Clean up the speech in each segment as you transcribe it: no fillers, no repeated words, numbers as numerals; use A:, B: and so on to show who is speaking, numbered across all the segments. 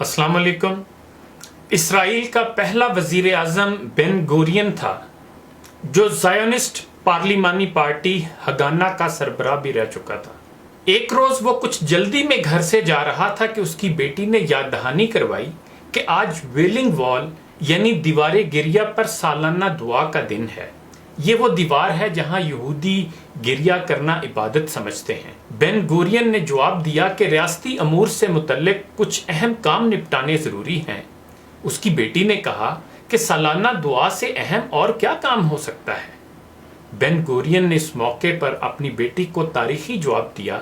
A: अस्सलाम वालेकुम। इसराइल का पहला वजीर आज़म बेन गुरियन था जो ज़ायोनिस्ट पार्लिमानी पार्टी हगाना का सरबराह भी रह चुका था। एक रोज वो कुछ जल्दी में घर से जा रहा था कि उसकी बेटी ने याद दहानी करवाई कि आज वेलिंग वॉल यानी दीवारे गिरिया पर सालाना दुआ का दिन है। ये वो दीवार है जहां यहूदी गिरिया करना इबादत समझते हैं। बेन गुरियन ने जवाब दिया कि रियासती अमूर से मुतल्लिक कुछ अहम काम निपटाने जरूरी हैं। उसकी बेटी ने कहा कि सालाना दुआ से अहम और क्या काम हो सकता है। बेन गुरियन ने इस मौके पर अपनी बेटी को तारीखी जवाब दिया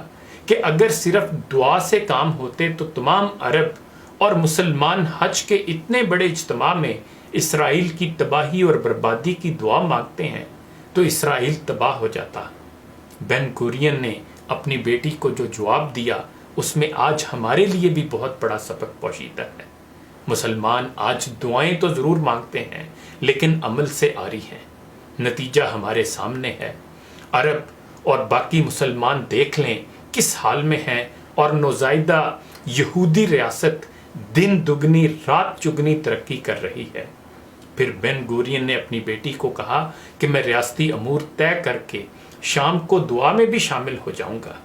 A: कि अगर सिर्फ दुआ से काम होते तो तमाम अरब और मुसलमान हज के इतने बड़े इज्तिमा में इसराइल की तबाही और बर्बादी की दुआ मांगते हैं तो इसराइल तबाह हो जाता। बेन गुरियन ने अपनी बेटी को जो जवाब दिया उसमें आज हमारे लिए भी बहुत बड़ा सबक पोशीदा है। मुसलमान आज दुआएं तो जरूर मांगते हैं लेकिन अमल से आरी हैं। नतीजा हमारे सामने है। अरब और बाकी मुसलमान देख लें किस हाल में हैं और नौज़ायदा यहूदी रियासत दिन दुगनी रात चुगनी तरक्की कर रही है। फिर बेन गुरियन ने अपनी बेटी को कहा कि मैं रियासती अमूर तय करके शाम को दुआ में भी शामिल हो जाऊंगा।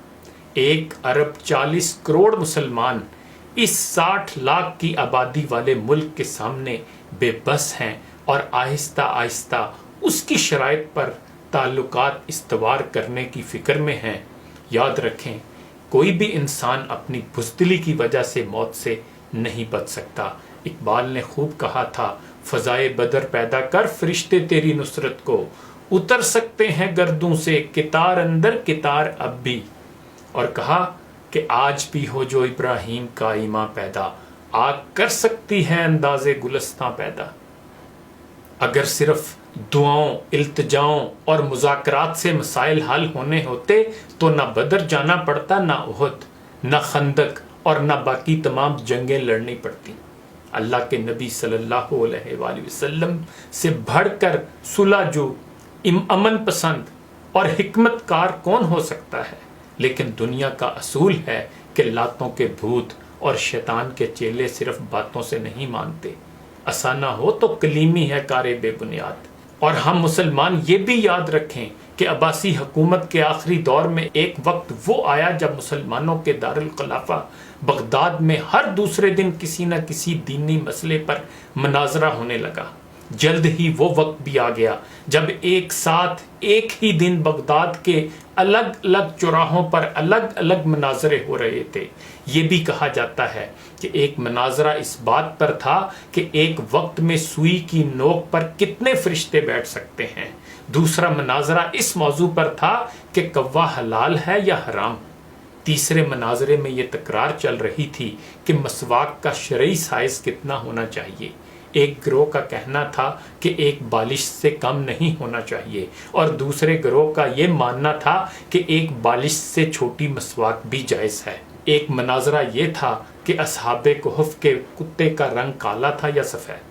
A: 1 अरब 40 करोड़ मुसलमान इस 60 लाख की आबादी वाले मुल्क के सामने बेबस हैं और आहिस्ता आहिस्ता उसकी शराइत पर ताल्लुकात इस्तवार करने की फिक्र में हैं। याद रखें, कोई भी इंसान अपनी बुज़दिली की वजह से मौत से नहीं बच सकता। इकबाल ने खूब कहा था, फजाए बदर पैदा कर फरिश्ते तेरी नुसरत को, उतर सकते हैं गर्दों से कितार अंदर कितार अब भी। और कहा कि आज भी हो जो इब्राहिम का ईमा पैदा, आग कर सकती है अंदाजे गुलस्तां पैदा। अगर सिर्फ दुआओं, इल्तिजाओं और मुज़ाकरात से मसाइल हल होने होते तो ना बदर जाना पड़ता, ना उहद, ना खंदक और ना बाकी तमाम जंगें लड़नी पड़ती। अल्लाह के नबी सल्लल्लाहु अलैहि वसल्लम से बढ़कर सुलहजू, अमन पसंद और हिकमतकार कौन हो सकता है। लेकिन दुनिया का असूल है कि लातों के भूत और शैतान के चेले सिर्फ बातों से नहीं मानते, असाना हो तो कलीमी है कारे बेबुनियाद। और हम मुसलमान ये भी याद रखें कि अब्बासी हुकूमत के आखिरी दौर में एक वक्त वो आया जब मुसलमानों के दारुल खिलाफा बगदाद में हर दूसरे दिन किसी न किसी दीनी मसले पर मनाजरा होने लगा। जल्द ही वो वक्त भी आ गया जब एक साथ एक ही दिन बगदाद के अलग अलग चौराहों पर अलग अलग मनाजरे हो रहे थे। ये भी कहा जाता है कि एक मनाजरा इस बात पर था कि एक वक्त में सुई की नोक पर कितने फरिश्ते बैठ सकते हैं। दूसरा मनाजरा इस मौजू पर था कि कव्वा हलाल है या हराम। तीसरे मनाजरे में ये तकरार चल रही थी कि मसवाक का शरई साइज कितना होना चाहिए। एक गिरोह का कहना था कि एक बालिश से कम नहीं होना चाहिए और दूसरे गिरोह का ये मानना था कि एक बालिश से छोटी मसवाक भी जायज़ है। एक मनाजरा ये था कि असहाबे कुहफ के कुत्ते का रंग काला था या सफ़ेद।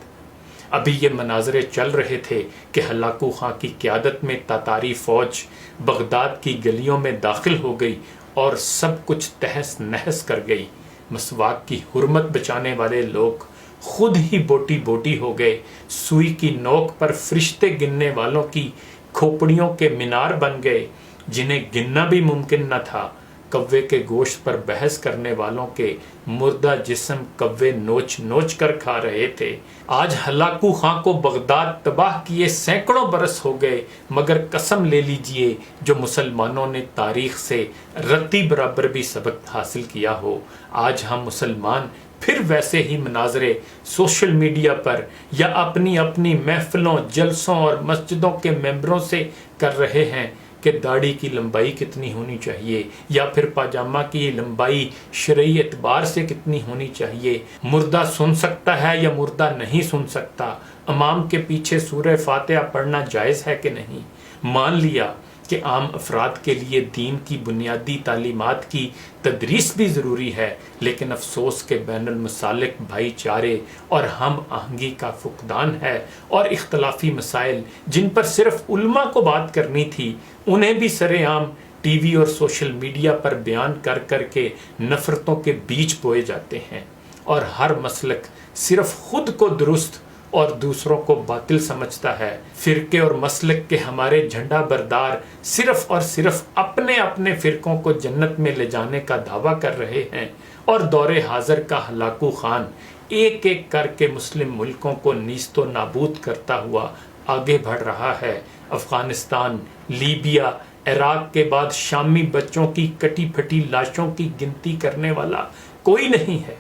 A: अभी ये मनाजरे चल रहे थे कि हलाकू खां की क़यादत में तातारी फ़ौज बगदाद की गलियों में दाखिल हो गई और सब कुछ तहस नहस कर गई। मसवाक की हुर्मत बचाने वाले लोग खुद ही बोटी बोटी हो गए। सुई की नोक पर फरिश्ते गिनने वालों की खोपड़ियों के मीनार बन गए जिन्हें गिनना भी मुमकिन न था। कव्वे के गोश्त पर बहस करने वालों के मुर्दा जिस्म कव्वे नोच नोच कर खा रहे थे। आज हलाकू खां को बगदाद तबाह किए सैकड़ों बरस हो गए, मगर कसम ले लीजिए जो मुसलमानों ने तारीख से रत्ती बराबर भी सबक हासिल किया हो। आज हम मुसलमान फिर वैसे ही मनाजरे सोशल मीडिया पर या अपनी अपनी महफिलों, जलसों और मस्जिदों के मेंबरों से कर रहे हैं कि दाढ़ी की लंबाई कितनी होनी चाहिए या फिर पाजामा की लंबाई शरई एतबार से कितनी होनी चाहिए, मुर्दा सुन सकता है या मुर्दा नहीं सुन सकता, इमाम के पीछे सूरह फातिहा पढ़ना जायज़ है कि नहीं। मान लिया कि आम अफराद के लिए दीन की बुनियादी तालीमात की तदरीस भी ज़रूरी है, लेकिन अफसोस के बैनुल मसालिक भाईचारे और हम आहंगी का फुकदान है और इख्तलाफी मसाइल जिन पर सिर्फ उलमा को बात करनी थी उन्हें भी सरेआम टीवी और सोशल मीडिया पर बयान कर कर के नफ़रतों के बीज बोए जाते हैं। اور ہر مسلک صرف خود کو درست اور دوسروں کو باطل سمجھتا ہے۔ فرقے اور مسلک کے ہمارے جھنڈا بردار صرف اور صرف اپنے اپنے فرقوں کو جنت میں لے جانے کا دعویٰ کر رہے ہیں، اور دور حاضر کا ہلاکو خان ایک ایک کر کے مسلم ملکوں کو نیست و نابود کرتا ہوا آگے بڑھ رہا ہے۔ افغانستان، لیبیا، عراق کے بعد شامی بچوں کی کٹی پھٹی لاشوں کی گنتی کرنے والا کوئی نہیں ہے۔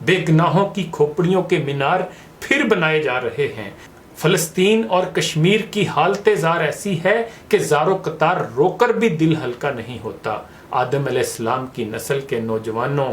A: بے گناہوں کی کھوپڑیوں کے مینار پھر بنائے جا رہے ہیں۔ فلسطین اور کشمیر کی حالت زار ایسی ہے کہ زارو قطار رو کر بھی دل ہلکا نہیں ہوتا۔ آدم علیہ السلام کی نسل کے نوجوانوں،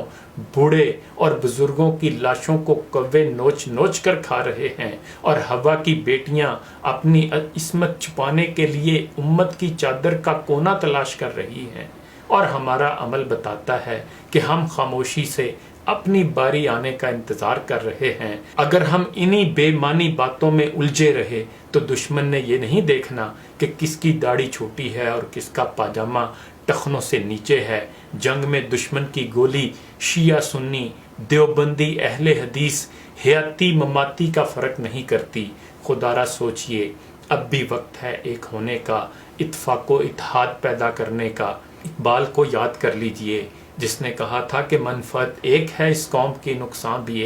A: بوڑھے اور بزرگوں کی لاشوں کو کوے نوچ نوچ کر کھا رہے ہیں، اور ہوا کی بیٹیاں اپنی عصمت چھپانے کے لیے امت کی چادر کا کونا تلاش کر رہی ہیں، اور ہمارا عمل بتاتا ہے کہ ہم خاموشی سے اپنی باری آنے کا انتظار کر رہے ہیں۔ اگر ہم انہی بے معنی باتوں میں الجھے رہے تو دشمن نے یہ نہیں دیکھنا کہ کس کی داڑھی چھوٹی ہے اور کس کا پاجامہ ٹخنوں سے نیچے ہے۔ جنگ میں دشمن کی گولی شیعہ سنی، دیوبندی، اہل حدیث، حیاتی مماتی کا فرق نہیں کرتی۔ خدا را سوچئے، اب بھی وقت ہے ایک ہونے کا، اتفاق و اتحاد پیدا کرنے کا۔ اقبال کو یاد کر لیجئے، جس نے کہا تھا کہ منفعت ایک ہے اس قوم کی، نقصان بھی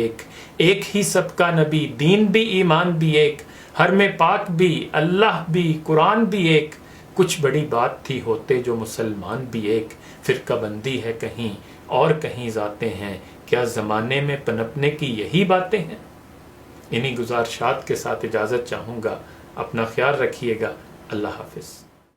A: ایک ہی سب کا نبی، دین بھی ایمان بھی ایک، حرم پاک بھی، اللہ بھی، قرآن بھی ایک، کچھ بڑی بات تھی ہوتے جو مسلمان بھی ایک، فرقہ بندی ہے کہیں اور کہیں ذاتیں ہیں، کیا زمانے میں پنپنے کی یہی باتیں ہیں؟ انہی گزارشات کے ساتھ اجازت چاہوں گا، اپنا خیال رکھیے گا، اللہ حافظ۔